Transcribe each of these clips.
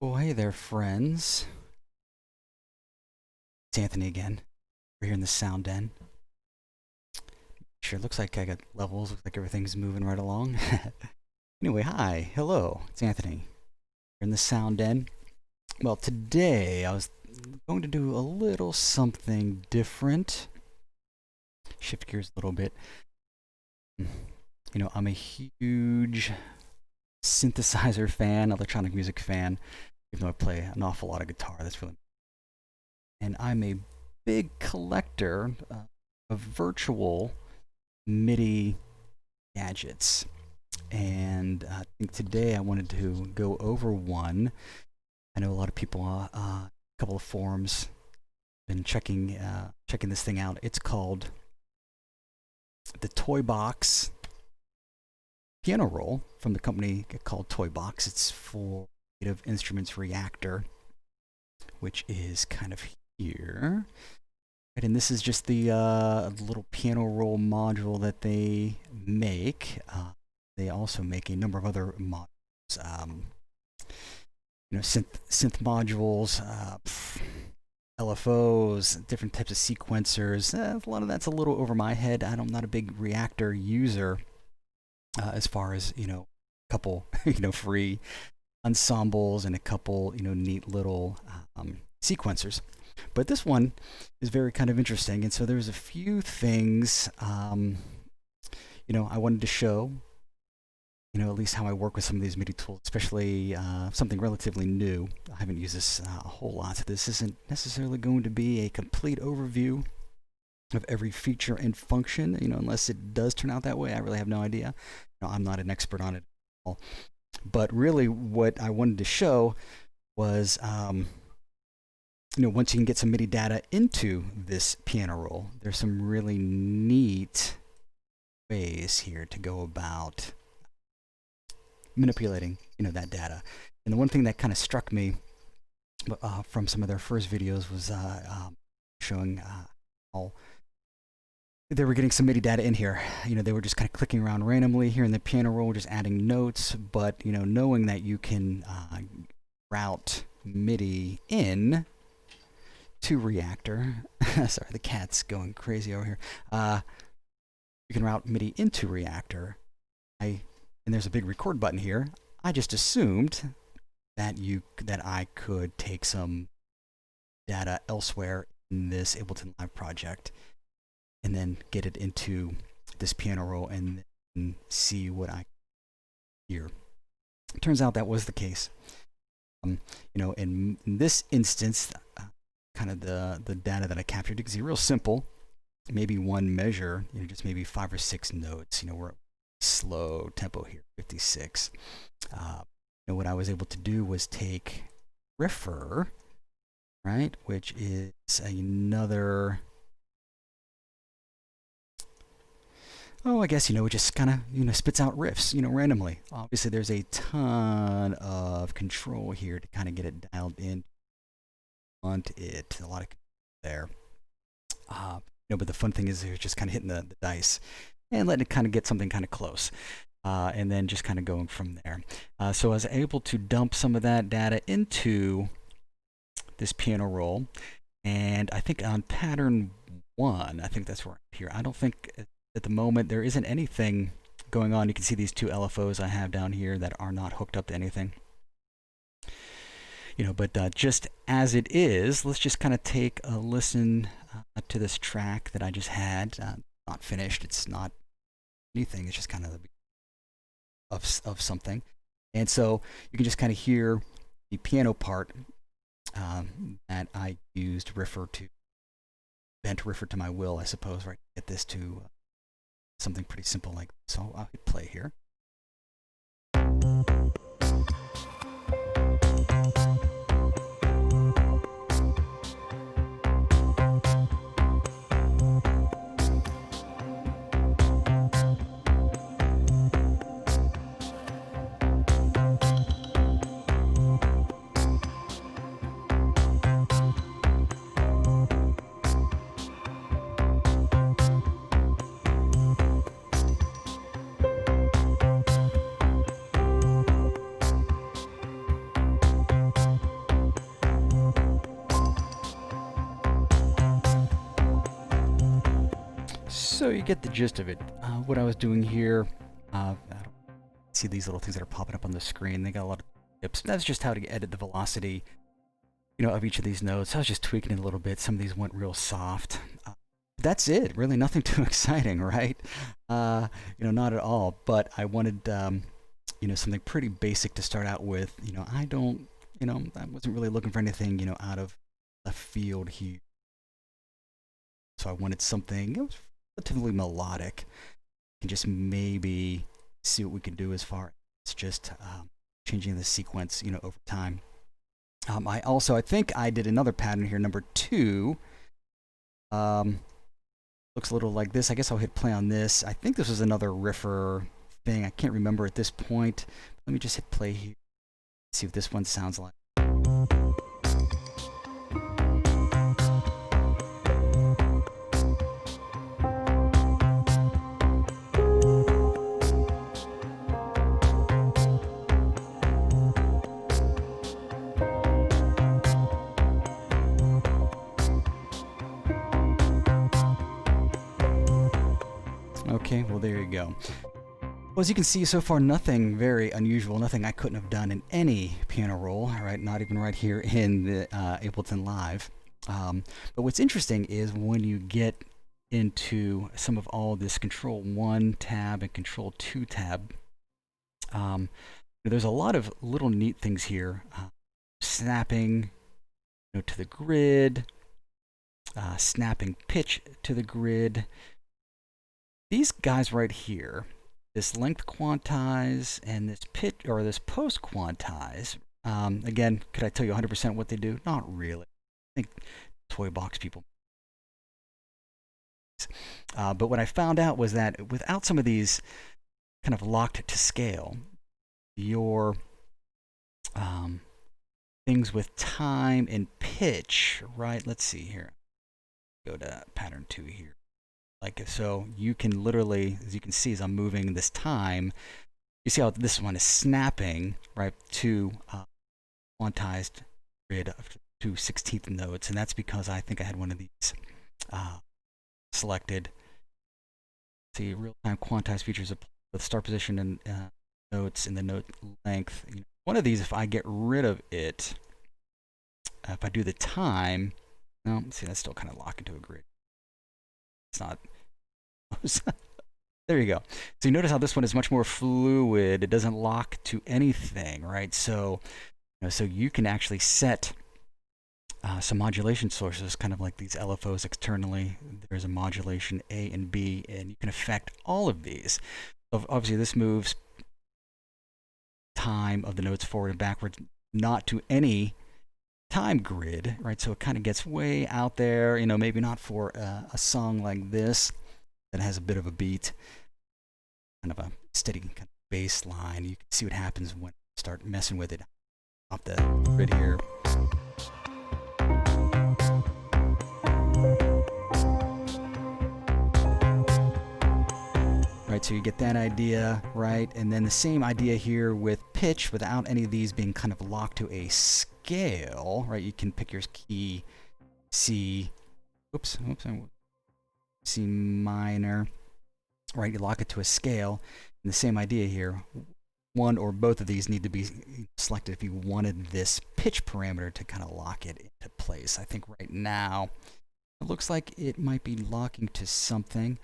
Well, hey there, friends. It's Anthony again. We're here in the sound den. Sure, looks like I got levels. Looks like everything's moving right along. Anyway, hi, hello. It's Anthony. We're in the sound den. Well, today I was going to do a little something different. Shift gears a little bit. You know, I'm a huge synthesizer fan, electronic music fan, even though I play an awful lot of guitar. That's really. And I'm a big collector of virtual MIDI gadgets. And I think today I wanted to go over one. I know a lot of people, a couple of forums, been checking this thing out. It's called the Toy Box piano roll from the company called Toy Box. It's for Native Instruments Reaktor, which is kind of here. Right, and this is just the little piano roll module that they make. They also make a number of other modules, synth modules, LFOs, different types of sequencers. A lot of that's a little over my head. I'm not a big Reaktor user as far as a couple free ensembles and a couple neat little sequencers. But this one is very kind of interesting, and so there's a few things I wanted to show, at least how I work with some of these MIDI tools, especially something relatively new. I haven't used this a whole lot, so this isn't necessarily going to be a complete overview of every feature and function, unless it does turn out that way. I really have no idea. I'm not an expert on it at all. But really what I wanted to show was once you can get some MIDI data into this piano roll, there's some really neat ways here to go about manipulating, that data. And the one thing that kind of struck me from some of their first videos was showing how they were getting some MIDI data in here. They were just kind of clicking around randomly here in the piano roll, just adding notes, but, knowing that you can route MIDI in to Reaktor. Sorry, the cat's going crazy over here. You can route MIDI into Reaktor. And there's a big record button here. I just assumed that I could take some data elsewhere in this Ableton Live project and then get it into this piano roll and then see what I hear. It turns out that was the case. In this instance, kind of the data that I captured, you can see real simple, maybe one measure, just maybe 5 or 6 notes. We're at slow tempo here, 56. What I was able to do was take Riffer, right, which is another, I guess, it just kind of, spits out riffs, randomly. Obviously, there's a ton of control here to kind of get it dialed in. Want it, a lot of there. But the fun thing is you're just kind of hitting the dice and letting it kind of get something kind of close. And then just kind of going from there. So I was able to dump some of that data into this piano roll. And I think on pattern 1, I think that's where I'm here. I don't think at the moment there isn't anything going on. You can see these 2 LFOs I have down here that are not hooked up to anything. But just as it is, let's just kind of take a listen to this track that I just had. Not finished. It's not anything. It's just kind of something. And so you can just kind of hear the piano part that I used bent Riffer to my will, I suppose, right? Get this to something pretty simple like this. So I'll hit play here. So you get the gist of it. What I was doing here, I don't see these little things that are popping up on the screen. They got a lot of tips. That's just how to edit the velocity, of each of these notes. I was just tweaking it a little bit. Some of these went real soft. That's it. Really nothing too exciting, right? Not at all. But I wanted, something pretty basic to start out with. I wasn't really looking for anything, out of left field here. So I wanted something relatively melodic, and just maybe see what we can do as far as just changing the sequence, over time. I think I did another pattern here, number 2. Looks a little like this. I guess I'll hit play on this. I think this was another riffer thing. I can't remember at this point. Let me just hit play here. See what this one sounds like. Okay, well there you go. Well, as you can see so far, nothing very unusual, nothing I couldn't have done in any piano roll, right? Not even right here in the Ableton Live. But what's interesting is when you get into some of all this Control 1 tab and Control 2 tab, there's a lot of little neat things here. Snapping to the grid, snapping pitch to the grid. These guys right here, this length quantize and this pitch or this post quantize, again, could I tell you 100% what they do? Not really. I think toy box people. But what I found out was that without some of these kind of locked to scale, your things with time and pitch, right? Let's see here. Go to pattern 2 here. So you can literally, as you can see as I'm moving this time, you see how this one is snapping, right, to quantized grid of 2 16th notes, and that's because I think I had one of these selected. See, real-time quantized features of the start position and notes and the note length. One of these, if I get rid of it, if I do the time, no, see, that's still kind of locked into a grid. It's not. There you go. So you notice how this one is much more fluid. It doesn't lock to anything, right? So, so you can actually set some modulation sources, kind of like these LFOs externally. There's a modulation A and B, and you can affect all of these. So obviously, this moves time of the notes forward and backwards, not to any time grid, right? So it kind of gets way out there, maybe not for a song like this that has a bit of a beat, kind of a steady kind of bass line. You can see what happens when you start messing with it off the grid here. Right, so you get that idea, right? And then the same idea here with pitch without any of these being kind of locked to a scale, right? You can pick your key C, C minor, right? You lock it to a scale. And the same idea here. One or both of these need to be selected if you wanted this pitch parameter to kind of lock it into place. I think right now it looks like it might be locking to something,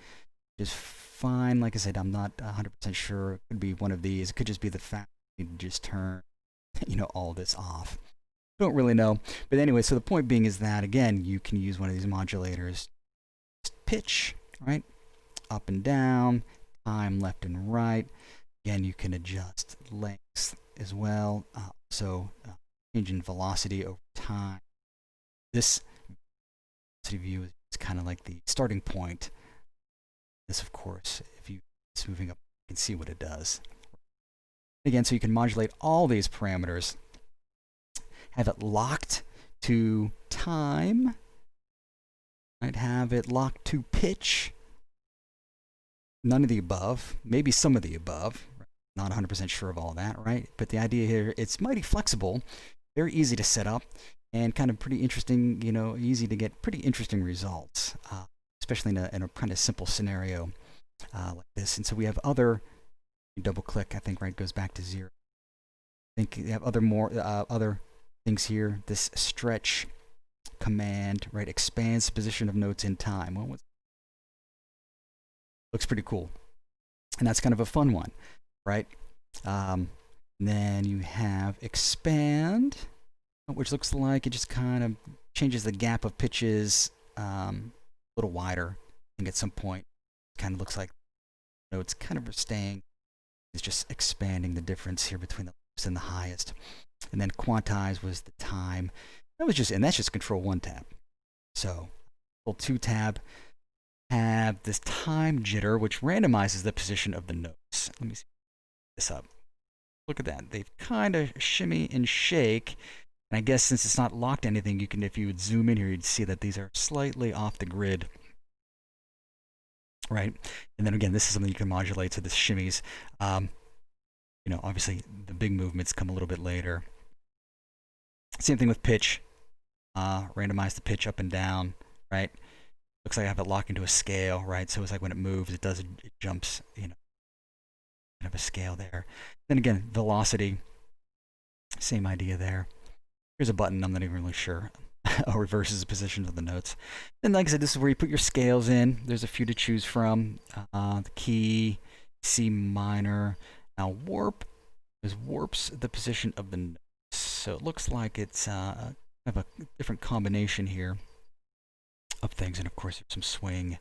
which is fine. Like I said, I'm not 100% sure. It could be one of these. It could just be the fact that you just turn, all this off. Don't really know. But anyway, so the point being is that, again, you can use one of these modulators. Pitch, right? Up and down, time left and right. Again, you can adjust lengths as well. Changing velocity over time. This velocity view is kind of like the starting point. This, of course, if it's moving up, you can see what it does. Again, so you can modulate all these parameters. Have it locked to time. Right? Have it locked to pitch. None of the above. Maybe some of the above. Not 100% sure of all that, right? But the idea here, it's mighty flexible, very easy to set up, and kind of pretty interesting, easy to get pretty interesting results. especially in a kind of simple scenario like this. And so we have other, double click, I think, right, goes back to 0. I think you have other things here. This stretch command, right, expands the position of notes in time. Well, looks pretty cool. And that's kind of a fun one, right? Then you have expand, which looks like it just kind of changes the gap of pitches a little wider. I think at some point it kind of looks like notes kind of are staying. It's just expanding the difference here between the lowest and the highest. And then quantize was the time. And that's just control 1 tab. So control 2 tab have this time jitter, which randomizes the position of the notes. Let me see this up. Look at that. They kind of shimmy and shake. And I guess since it's not locked to anything, you can, if you would zoom in here, you'd see that these are slightly off the grid. Right? And then again, this is something you can modulate, so this shimmies. You know, obviously the big movements come a little bit later. Same thing with pitch. Randomize the pitch up and down, right? Looks like I have it locked into a scale, right? So it's like when it moves, it jumps, you know, kind of a scale there. Then again, velocity, same idea there. Here's a button, I'm not even really sure. Reverses the position of the notes. Then, like I said, this is where you put your scales in. There's a few to choose from. The key, C minor. Now warp warps the position of the notes. So it looks like it's kind of a different combination here of things. And of course, there's some swing.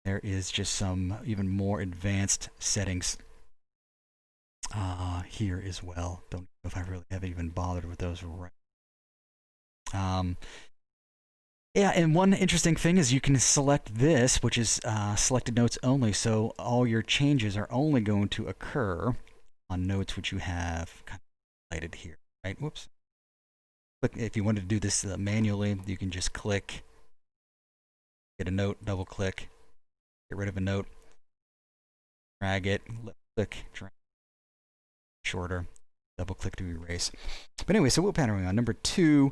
There is just some even more advanced settings here as well. Don't know if I really have even bothered with those right. Yeah, and one interesting thing is you can select this, which is selected notes only, so all your changes are only going to occur on notes which you have kind of highlighted here, right? Whoops. Click, if you wanted to do this manually, you can just click, get a note, double click, get rid of a note, drag it, click, drag, shorter, double click to erase. But anyway, so what pattern are we on? Number 2.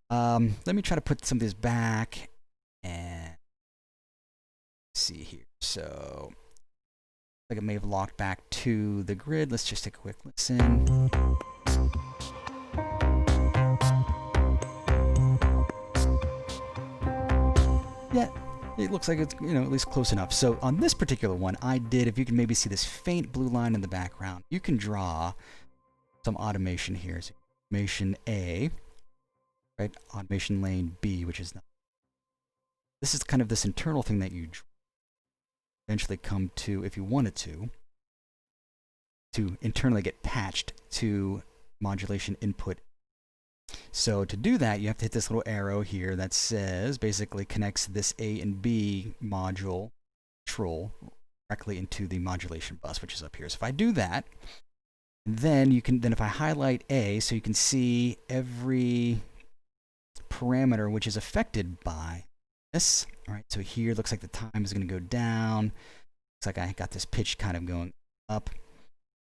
Let me try to put some of this back and see here. So, like it may have locked back to the grid. Let's just take a quick listen. Yeah, it looks like it's, you know, at least close enough. So on this particular one, I did, if you can maybe see this faint blue line in the background, you can draw some automation here. So automation A. Right, automation lane B, which is not. This is kind of this internal thing that you eventually come to, if you wanted to internally get patched to modulation input. So to do that, you have to hit this little arrow here that says, basically connects this A and B module control directly into the modulation bus, which is up here. So if I do that, then you can, if I highlight A, so you can see every parameter which is affected by this. All right, so here looks like the time is going to go down. Looks like I got this pitch kind of going up.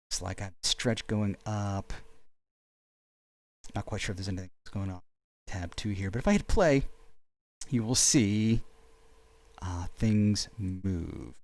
Looks like I have stretch going up. Not quite sure if there's anything that's going on. Tab 2 here, but if I hit play, you will see things move.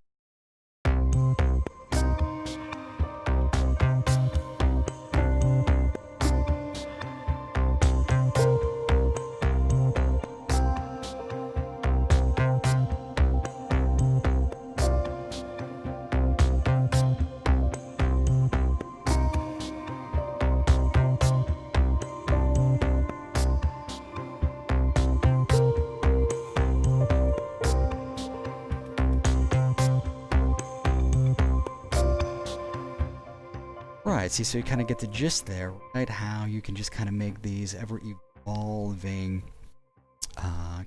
Right, see, so you kind of get the gist there, right? How you can just kind of make these ever-evolving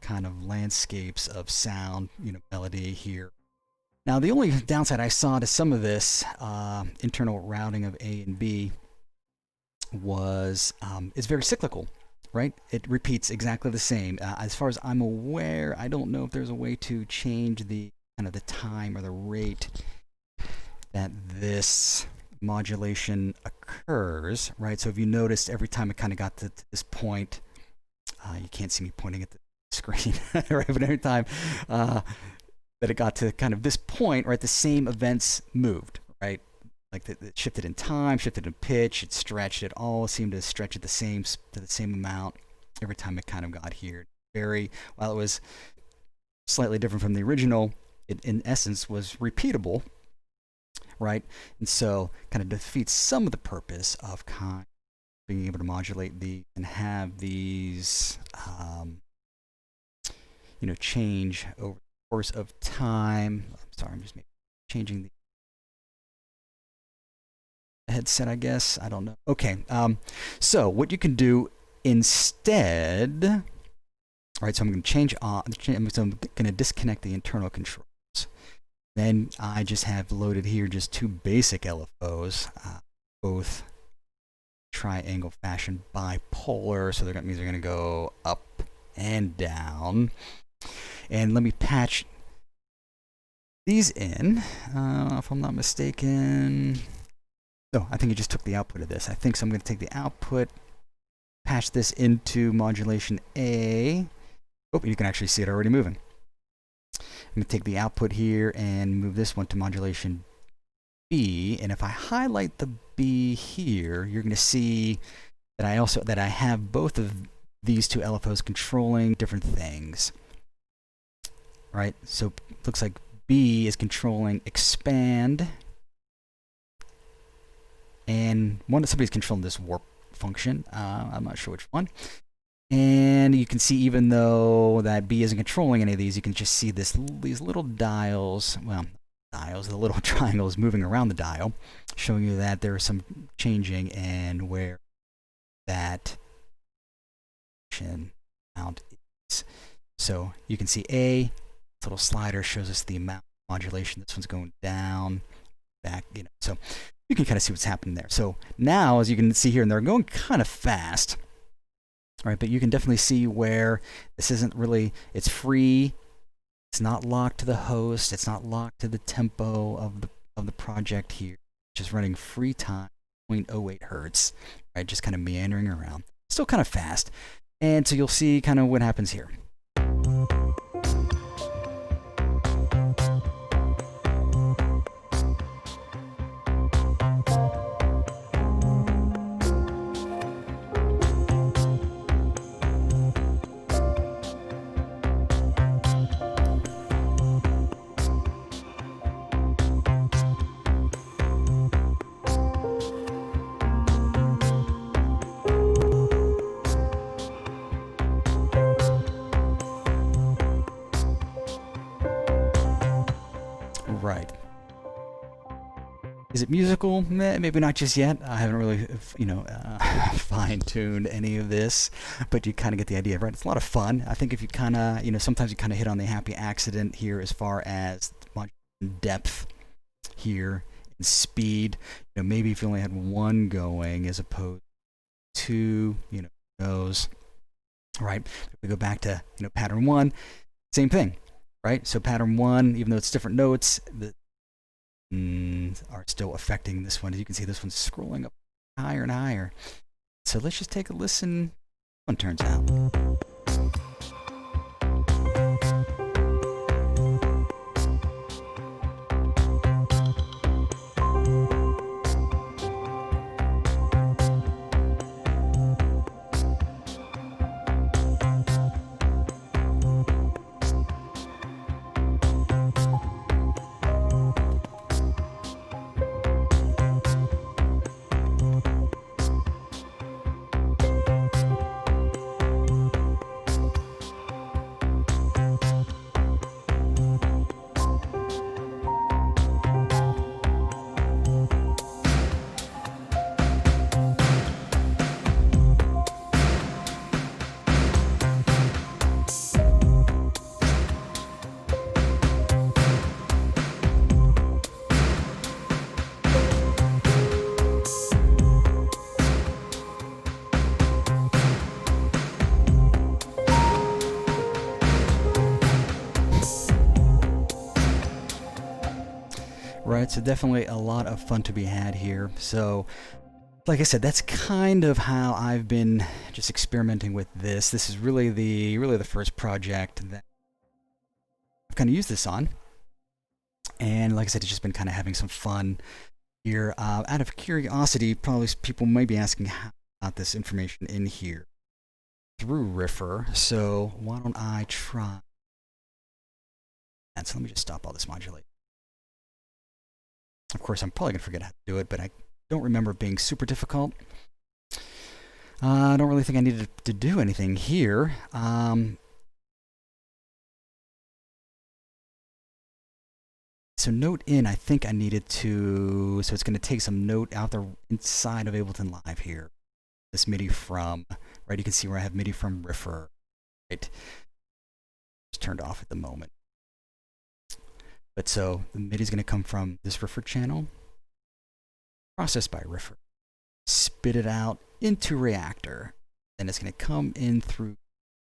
kind of landscapes of sound, you know, melody here. Now, the only downside I saw to some of this internal routing of A and B was it's very cyclical, right? It repeats exactly the same. As far as I'm aware, I don't know if there's a way to change the kind of the time or the rate that this modulation occurs, right? So if you noticed, every time it kind of got to this point, you can't see me pointing at the screen, right? But every time that it got to kind of this point, right? The same events moved, right? Like it shifted in time, shifted in pitch, it stretched. It all seemed to stretch at the same amount every time it kind of got here. While it was slightly different from the original, it in essence was repeatable, right? And so kind of defeats some of the purpose of kind of being able to modulate the and have these change over the course of time. I'm sorry, I'm just changing the headset, I guess. I don't know. Okay, so what you can do instead, all right, so I'm going to change on, I'm going to disconnect the internal controls. Then I just have loaded here just two basic LFOs, both triangle fashion bipolar, so that means they're going to go up and down. And let me patch these in, if I'm not mistaken. No, I think it just took the output of this. I think so. I'm going to take the output, patch this into modulation A. Oh, you can actually see it already moving. I'm going to take the output here and move this one to modulation B. And if I highlight the B here, you're going to see that I have both of these two LFOs controlling different things. Right? So it looks like B is controlling expand. And somebody's controlling this warp function. I'm not sure which one. And you can see, even though that B isn't controlling any of these, you can just see these little dials, the little triangles moving around the dial, showing you that there is some changing and where that amount is. So you can see this little slider shows us the amount of modulation. This one's going down, back, so you can kind of see what's happening there. So now, as you can see here, and they're going kind of fast, right? But you can definitely see where this isn't really, it's free. It's not locked to the host. It's not locked to the tempo of the project here. Just running free time, 0.08 hertz, right? Just kind of meandering around. Still kind of fast. And so you'll see kind of what happens here. Right. Is it musical? Maybe not just yet. I haven't really, fine-tuned any of this, but you kind of get the idea, right? It's a lot of fun. I think if you kind of, sometimes you kind of hit on the happy accident here as far as depth here and speed. Maybe if you only had one going as opposed to, those, right? If we go back to, pattern one, same thing. Right? So pattern one, even though it's different notes, are still affecting this one. As you can see, this one's scrolling up higher and higher. So let's just take a listen. One turns out. Right, so definitely a lot of fun to be had here. So, like I said, that's kind of how I've been just experimenting with this. This is really the first project that I've kind of used this on. And like I said, it's just been kind of having some fun here. Out of curiosity, probably people may be asking how about this information in here through Riffer. So why don't I try? And so let me just stop all this modulation. Of course, I'm probably going to forget how to do it, but I don't remember it being super difficult. I don't really think I needed to do anything here. So note in, I think I needed to, so it's going to take some note out the inside of Ableton Live here. This MIDI from, right? You can see where I have MIDI from Riffer, right? It's turned off at the moment. But so the MIDI is going to come from this Riffer channel, processed by Riffer, spit it out into Reaktor. Then it's going to come in through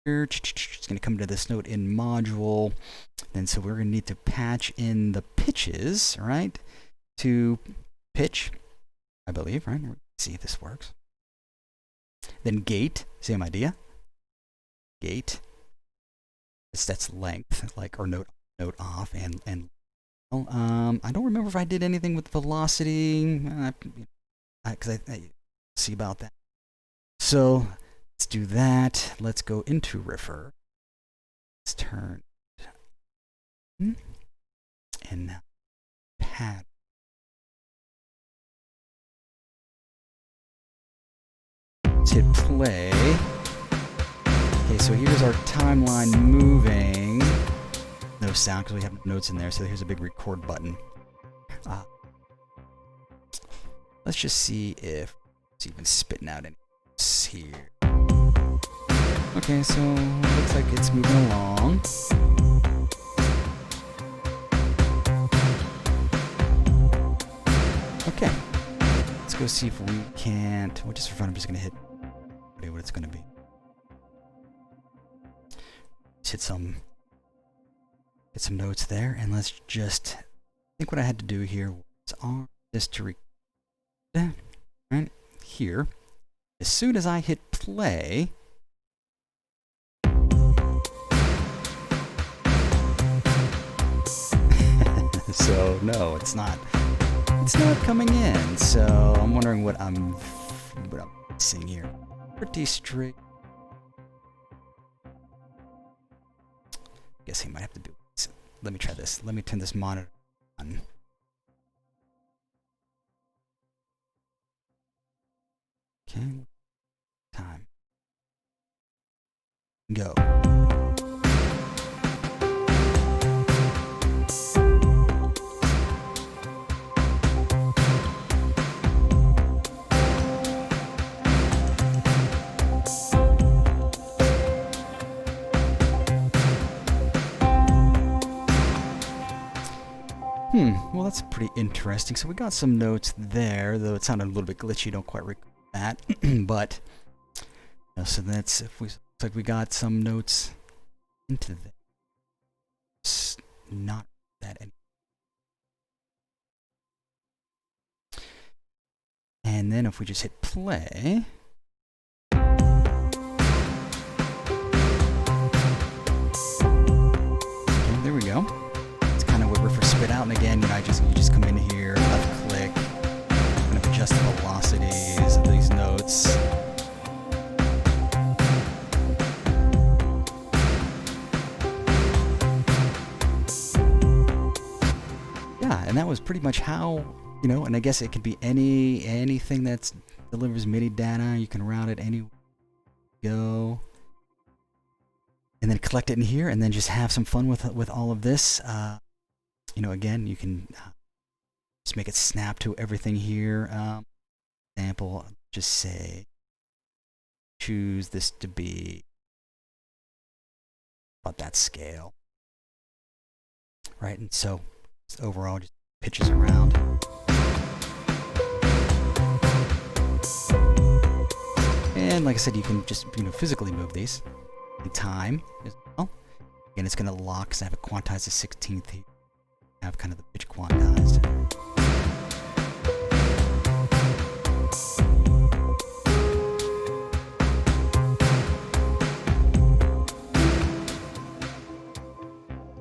here. It's going to come to this note in module. And so we're going to need to patch in the pitches, right? To pitch, I believe, right? Let's see if this works. Then gate, same idea. Gate. That's length, like, or note off, and I don't remember if I did anything with velocity, because I see about that. So let's do that. Let's go into Riffer. Let's turn and now pad. Let's hit play. Okay, so here's our timeline moving. No sound because we have notes in there, so here's a big record button. Let's just see if it's even spitting out any notes here. Okay, so looks like it's moving along. Okay, let's go see if we can't. Well, just for fun, I'm just gonna hit what it's gonna be. Let's hit some notes there, and let's just, I think what I had to do here was on this to record right here. As soon as I hit play, so no, it's not coming in. So I'm wondering what I'm seeing here. Pretty straight. Guess he might have to do. Let me try this. Let me turn this monitor on. Okay. Time. Go. Well, that's pretty interesting. So we got some notes there, though it sounded a little bit glitchy. Don't quite recall that, but you know, so that's if we looks like we got some notes into this. Not that any. And then if we just hit play. Okay, there we go. Spit out, and again, you know, you just come in here, left click, kind of adjust the velocities of these notes. Yeah, and that was pretty much how, you know, and I guess it could be anything that delivers MIDI data. You can route it anywhere you go, and then collect it in here, and then just have some fun with all of this. You know, again, you can just make it snap to everything here. Example, just say, choose this to be about that scale, right? And so overall, just pitches around. And like I said, you can just, you know, physically move these in time as well. Again, it's going to lock because I have it quantized to 16th here. Have kind of the pitch quantized.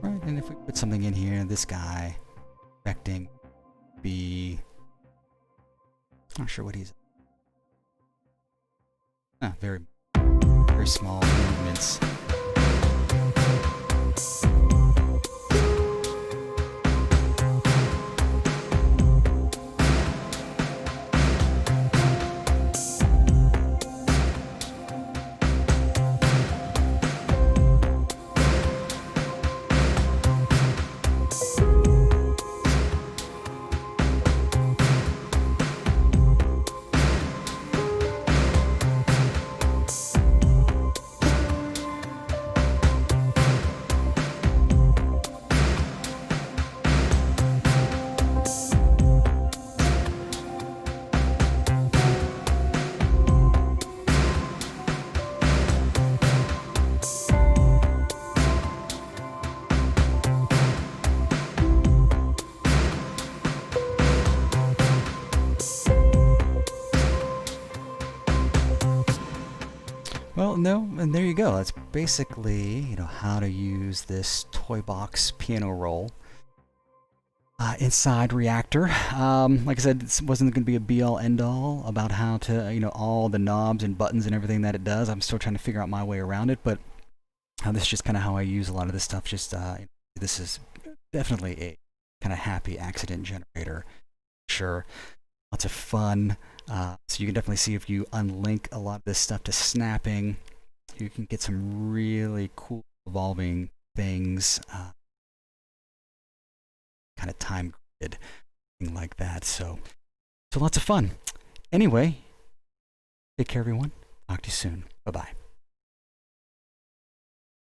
Right, and if we put something in here, this guy, expecting be, not sure what he's, very, very small movements. Well, no, and there you go. That's basically, how to use this toy box piano roll inside Reaktor. Like I said, it wasn't going to be a be-all, end-all about how to, all the knobs and buttons and everything that it does. I'm still trying to figure out my way around it, but this is just kind of how I use a lot of this stuff. Just this is definitely a kind of happy accident generator. Sure, lots of fun. So you can definitely see if you unlink a lot of this stuff to snapping, you can get some really cool evolving things, kind of time grid, thing like that. So lots of fun. Anyway, take care, everyone. Talk to you soon. Bye-bye.